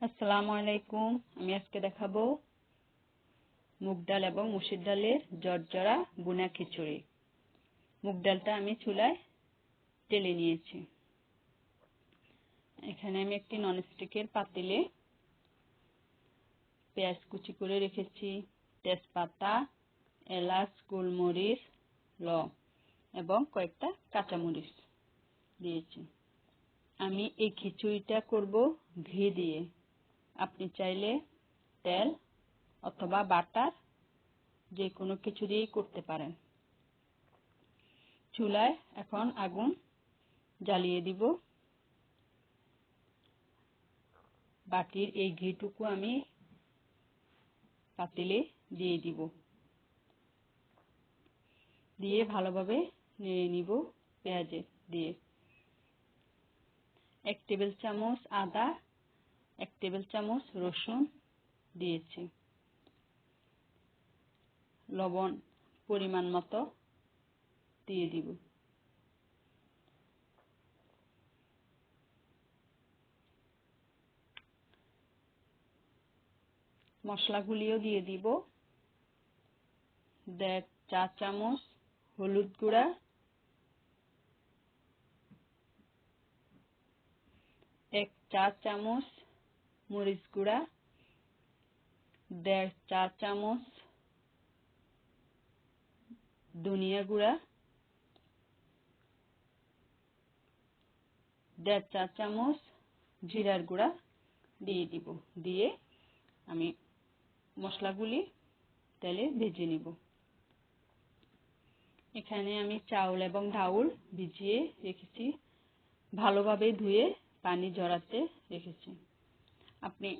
আসসালামু আলাইকুম। আমি আজকে দেখাবো মুগ ডাল এবং মসুর ডালের ঝরঝরা বুনা খিচুড়ি। মুগ ডালটা আমি চুলায় ঢেলে নিয়েছি। এখানে আমি একটি ননস্টিকের পাতিলে পেঁয়াজ কুচি করে রেখেছি, তেজপাতা, এলাচ, গোলমরিচ, লং এবং কয়েকটা কাঁচামরিচ দিয়েছি। আমি এই খিচুড়িটা করব ঘি দিয়ে। আপনি চাইলে তেল অথবা বাটার যে কোনো কিছু দিয়েই করতে পারেন। চুলায় এখন আগুন জ্বালিয়ে দিব। বাটির এই ঘিটুকু আমি পাতিলে দিয়ে দিব, দিয়ে ভালোভাবে নেড়ে নিব। পেঁয়াজে দিয়ে 1 টেবিল চামচ আদা, 1 টেবিল চামচ রসুন দিয়েছি। লবণ পরিমাণ মতো দিয়ে দিব। মশলাগুলিও দিয়ে দিব। 1.5 চা চামচ হলুদ গুঁড়া, 1 চা চামচ মরিচ গুঁড়া, 1.5 চা চামচ ধনিয়া গুঁড়া, 1.5 চা চামচ জিরার গুঁড়া দিয়ে দিব। দিয়ে আমি মশলাগুলি তেলে ভেজে নিব। এখানে আমি চাউল এবং ডাউল ভিজিয়ে রেখেছি, ভালোভাবে ধুয়ে পানি ঝরাতে রেখেছি। আপনি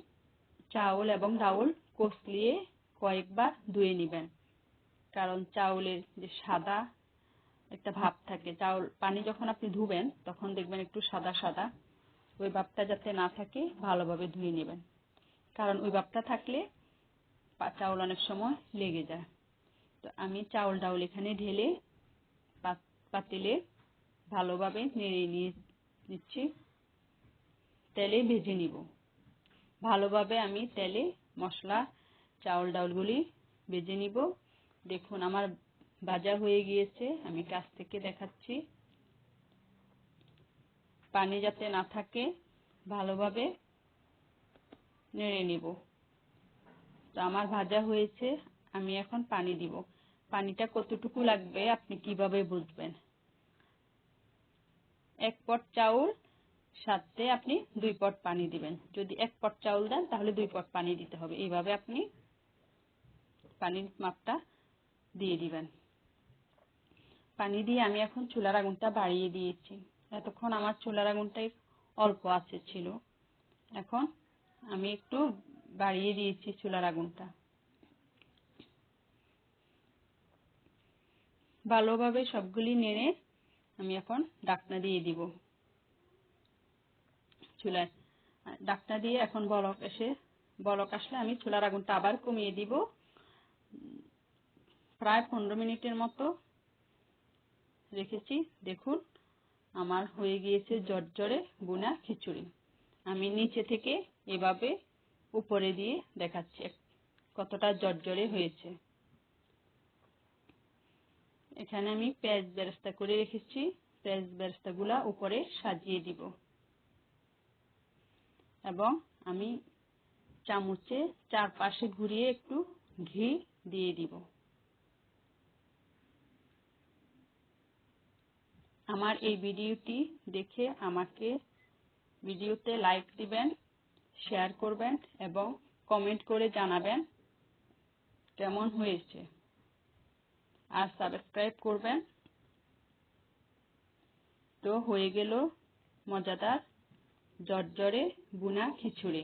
চাউল এবং ডাউল কষলিয়ে কয়েকবার ধুয়ে নেবেন, কারণ চাউলের যে সাদা একটা ভাব থাকে, চাউল পানি যখন আপনি ধুবেন তখন দেখবেন একটু সাদা সাদা, ওই ভাবটা যাতে না থাকে ভালোভাবে ধুয়ে নেবেন, কারণ ওই ভাবটা থাকলে চাউল অনেক সময় লেগে যায়। তো আমি চাউল ডাউল এখানে ঢেলে পাতিলে ভালোভাবে নেড়ে নিচ্ছি। তেলে ভেজে নিব। ভালোভাবে আমি তেলে মশলা চাউল ডাউলগুলি ভেজে নিব। দেখুন আমার ভাজা হয়ে গিয়েছে, আমি কাছ থেকে দেখাচ্ছি। পানি যাতে না থাকে ভালোভাবে নেড়ে নিব। তো আমার ভাজা হয়েছে, আমি এখন পানি দিব। পানিটা কতটুকু লাগবে আপনি কিভাবে বুঝবেন? 1 পট চাউল সাথে আপনি 2 পট পানি দিবেন। যদি 1 পট চাউল দেন তাহলে 2 পট পানি দিতে হবে। এইভাবে আপনি পানির মাপটা দিয়ে দিবেন। পানি দিয়ে আমি এখন চুলার আগুনটা বাড়িয়ে দিয়েছি। এতক্ষণ আমার চুলার আগুনটাই অল্প আছে ছিল, এখন আমি একটু বাড়িয়ে দিয়েছি চুলার আগুনটা। ভালোভাবে সবগুলি নেড়ে আমি এখন ঢাকনা দিয়ে দিব। চুলায় ঢাকনা দিয়ে এখন বলক আসলে আমি চুলার আগুনটা আবার কমিয়ে দিব। প্রায় 15 মিনিটের মতো রেখেছি। দেখুন আমার হয়ে গিয়েছে ঝরঝরে বুনা খিচুড়ি। আমি নিচে থেকে এভাবে উপরে দিয়ে দেখাচ্ছি কতটা ঝরঝরে হয়েছে। এখানে আমি পেঁয়াজ বেরেস্তা করে রেখেছি, পেঁয়াজ বেরেস্তাগুলা উপরে সাজিয়ে দিব এবং আমি চামচে চারপাশে ঘুরিয়ে একটু ঘি দিয়ে দিব। আমার এই ভিডিওটি দেখে আমাকে ভিডিওতে লাইক দিবেন, শেয়ার করবেন এবং কমেন্ট করে জানাবেন কেমন হয়েছে, আর সাবস্ক্রাইব করবেন। তো হয়ে গেল মজাদার ঝরঝরে বুনা খিচুড়ি।